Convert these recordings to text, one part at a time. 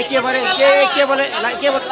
কে বলে কে বলে কে বলে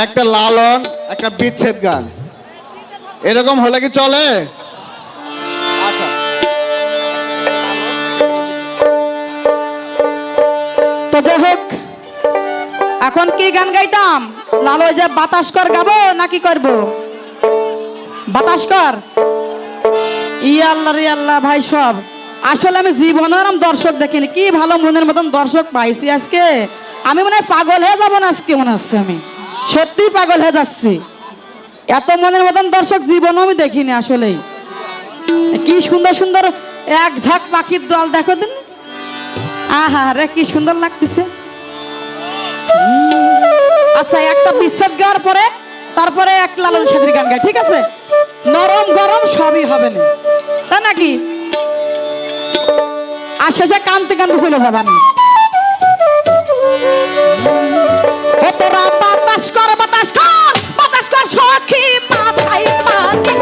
একটা লালন একটা বিচ্ছেদ গান এরকম হলে কি চলে? আচ্ছা তো যাই হোক, এখন কি গান গাইতাম? লালো যে বাতাস কর গাবো নাকি করব? বাতাস কর। রে আল্লাহ ভাই, সব আসলে আমি জীবনের দর্শক দেখিনি, কি ভালো মনের মতন দর্শক পাইছি আজকে। আমি মনে হয় পাগল হয়ে যাবো না আজকে, মনে হচ্ছে আমি সত্যি পাগল হয়ে যাচ্ছি। এত মনের মতন দর্শক জীবনও আমি দেখিনি আসলেই। কি সুন্দর সুন্দর এক ঝাঁক পাখির দল দেখো দিন, আহা রে কি সুন্দর লাগতেছে। আচ্ছা, একটা বিচ্ছেদ গাওয়ার পরে তারপরে এক লালন সাথীর গান গায়, ঠিক আছে? নরম গরম সবই হবে না, তাই নাকি? আর শেষে কানতে কানতে চলে যাবানি। তোরা বাতাস কর বাতাস কর বাতাস কর সখী মাথায় পানি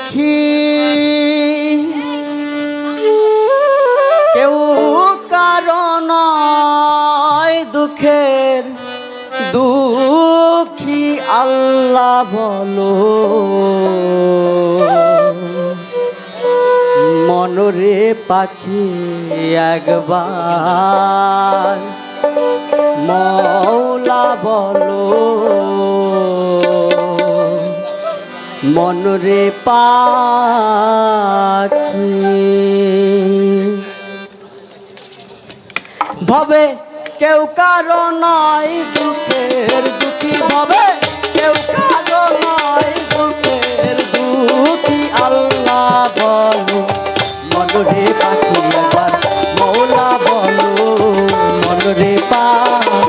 দুঃখী কেউ কারণ দুঃখের দুঃখী আল্লাহ বলো মনরে পাখি একবার মৌলা বলো মনরে পাখি ভবে কেউ কারো নয় দুঃখের দুঃখী ভবে কেউ কারো নয় দুঃখের দুঃখী আল্লাহ বলো মনরে পাখি একবার মৌলা বলো মনরে পাখি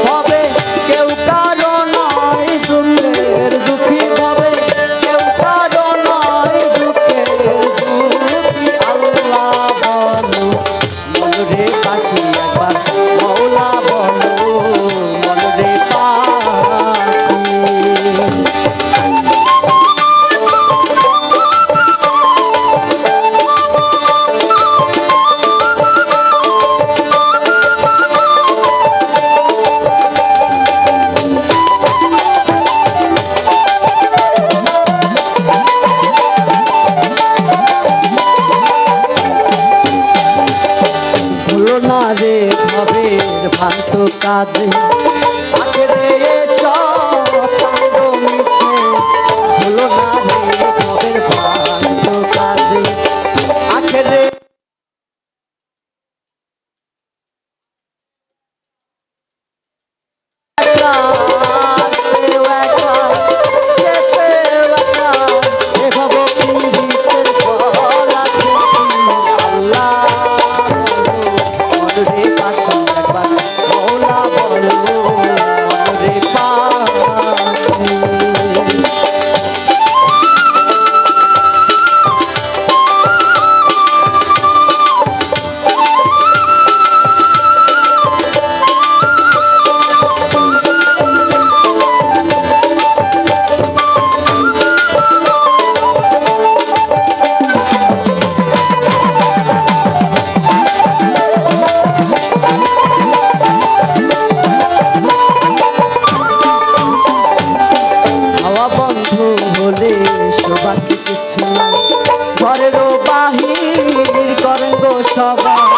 ভবে কেউ কারো নয় দুঃখের দুঃখী ভবে কেউ কারো নয় দুঃখের দুঃখী আল্লাহ বলো মনরে পাখি একবার মৌলা বলো মনরে পাখি রে ভবের ভান্ত কাজে আখেরে সব কাণ্ড মিছে হলো না রে ভবের ভান্ত কাজে আখেরে ঘরেরও বাহির করেন গো সবাই